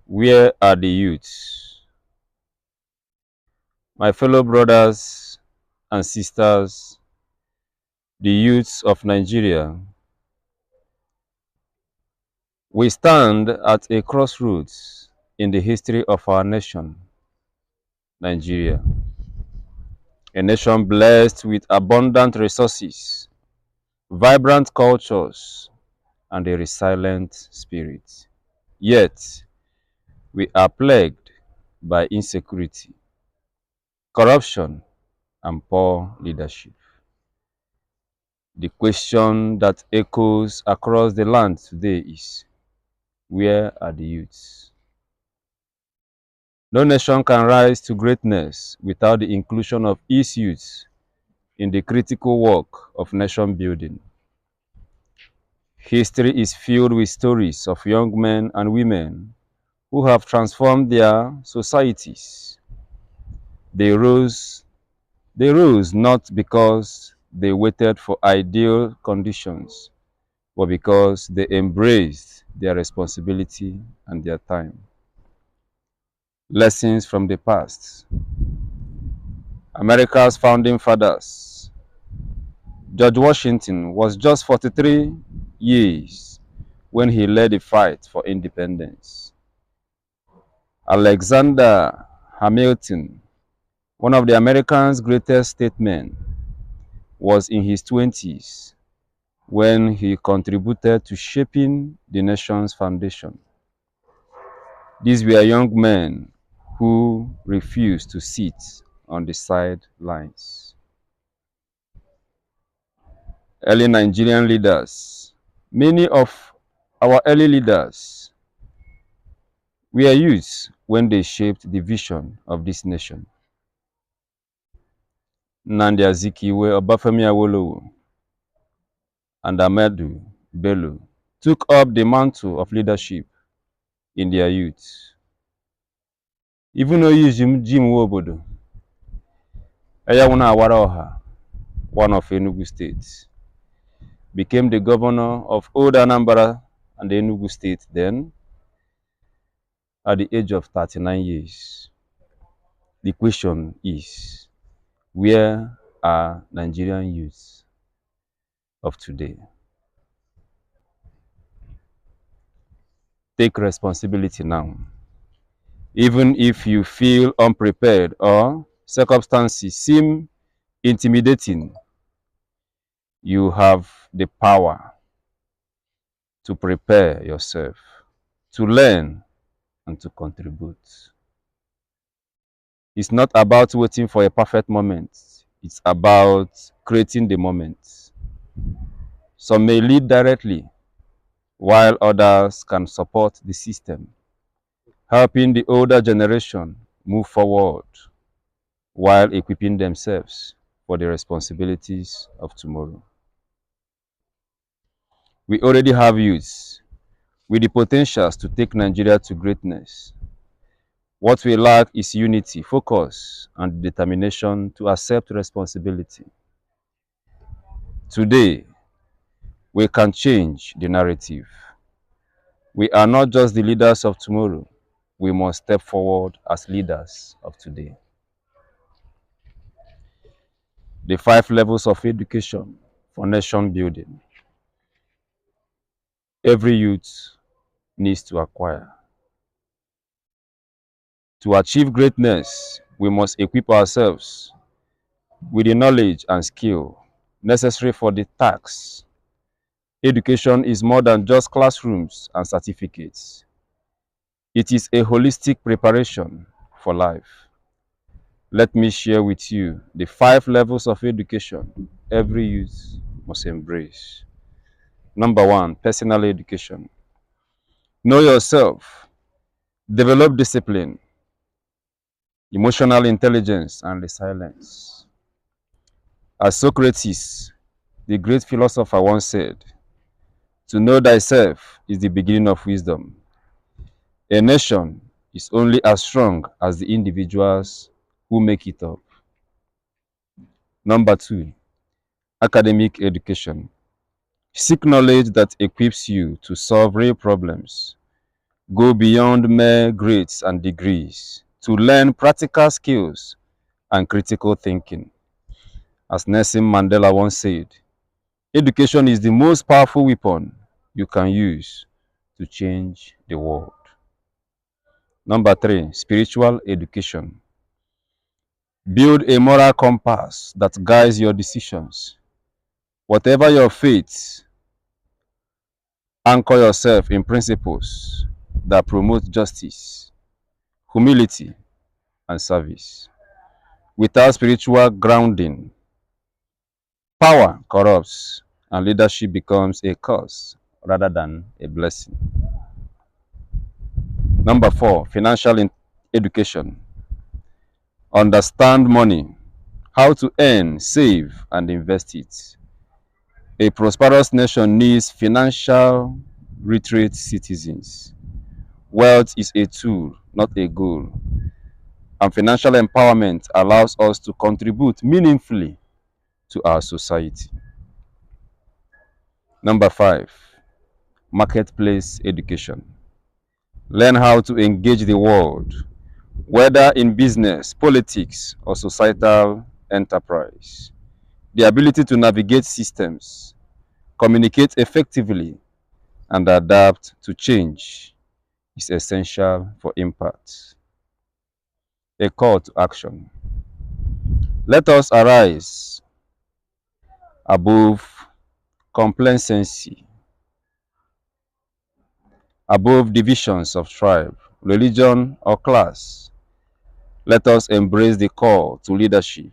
Where are the youths? My fellow brothers and sisters, the youths of Nigeria, we stand at a crossroads in the history of our nation, Nigeria, a nation blessed with abundant resources, vibrant cultures, and a resilient spirit. Yet, we are plagued by insecurity, corruption, and poor leadership. The question that echoes across the land today is, where are the youths? No nation can rise to greatness without the inclusion of its youths in the critical work of nation building. History is filled with stories of young men and women who have transformed their societies. They rose, they rose not because they waited for ideal conditions, but because they embraced their responsibility and their time. Lessons from the past. America's founding fathers. George Washington was just 43 years when he led the fight for independence. Alexander Hamilton, one of the Americans' greatest statesmen, was in his 20s when he contributed to shaping the nation's foundation. These were young men who refused to sit on the sidelines. Early Nigerian leaders. Many of our early leaders were youths when they shaped the vision of this nation. Nnamdi Azikiwe, Obafemi Awolowo, and Ahmadu Bello took up the mantle of leadership in their youth. Even though Jim Wobodo, Eyawuna Awaraoha, one of Enugu State, became the governor of Old Anambra and Enugu State then at the age of 39 years. The question is, where are Nigerian youths of today? Take responsibility now. Even if you feel unprepared or circumstances seem intimidating, you have the power to prepare yourself, to learn, and to contribute. It's not about waiting for a perfect moment. It's about creating the moment. Some may lead directly, while others can support the system, helping the older generation move forward while equipping themselves for the responsibilities of tomorrow. We already have youths with the potentials to take Nigeria to greatness. What we lack is unity, focus, and determination to accept responsibility. Today, we can change the narrative. We are not just the leaders of tomorrow. We must step forward as leaders of today. The 5 levels of education for nation building. Every youth needs to acquire. To achieve greatness, we must equip ourselves with the knowledge and skill necessary for the task. Education is more than just classrooms and certificates. It is a holistic preparation for life. Let me share with you the 5 levels of education every youth must embrace. Number 1, personal education. Know yourself, develop discipline, emotional intelligence, and resilience. As Socrates, the great philosopher, once said, to know thyself is the beginning of wisdom. A nation is only as strong as the individuals who make it up. Number 2, academic education. Seek knowledge that equips you to solve real problems, go beyond mere grades and degrees to learn practical skills and critical thinking. As Nelson Mandela once said, education is the most powerful weapon you can use to change the world. Number three, spiritual education. Build a moral compass that guides your decisions. Whatever your faith, anchor yourself in principles that promote justice, humility, and service. Without spiritual grounding, power corrupts and leadership becomes a curse rather than a blessing. Number four, education. Understand money, how to earn, save, and invest it. A prosperous nation needs financial literate citizens. Wealth is a tool, not a goal. And financial empowerment allows us to contribute meaningfully to our society. Number five, marketplace education. Learn how to engage the world, whether in business, politics, or societal enterprise. The ability to navigate systems, communicate effectively, and adapt to change is essential for impact. A call to action. Let us arise above complacency, above divisions of tribe, religion, or class. Let us embrace the call to leadership,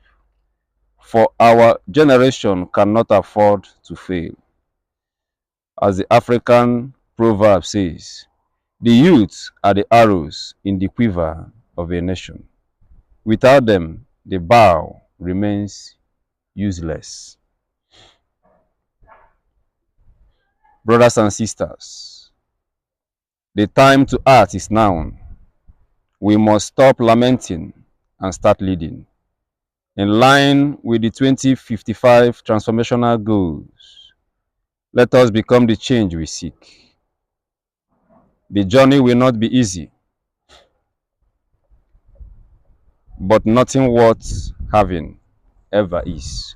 for our generation cannot afford to fail. As the African proverb says, the youth are the arrows in the quiver of a nation. Without them, the bow remains useless. Brothers and sisters, the time to act is now. We must stop lamenting and start leading. In line with the 2055 transformational goals, let us become the change we seek. The journey will not be easy, but nothing worth having ever is.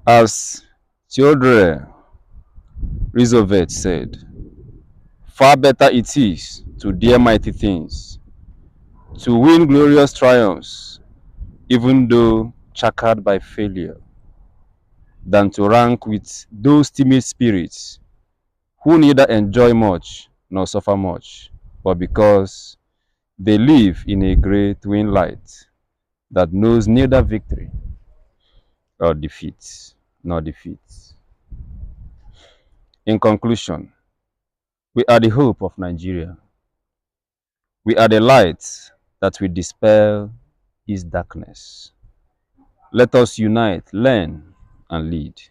As Theodore Roosevelt said, far better it is to dare mighty things, to win glorious triumphs, even though checkered by failure, than to rank with those timid spirits who neither enjoy much nor suffer much, but because they live in a great twin light that knows neither victory or defeat, nor defeat. In conclusion, we are the hope of Nigeria. We are the light that will dispel its darkness. Let us unite, learn, and lead.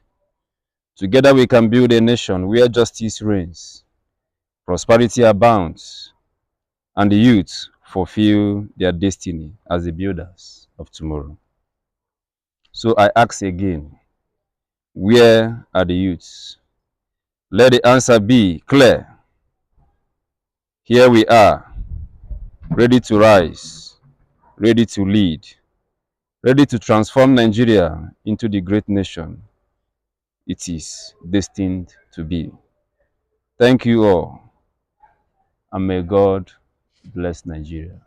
Together we can build a nation where justice reigns, prosperity abounds, and the youth fulfill their destiny as the builders of tomorrow. So I ask again, where are the youths? Let the answer be clear. Here we are, ready to rise, ready to lead, ready to transform Nigeria into the great nation it is destined to be. Thank you all, and may God bless Nigeria.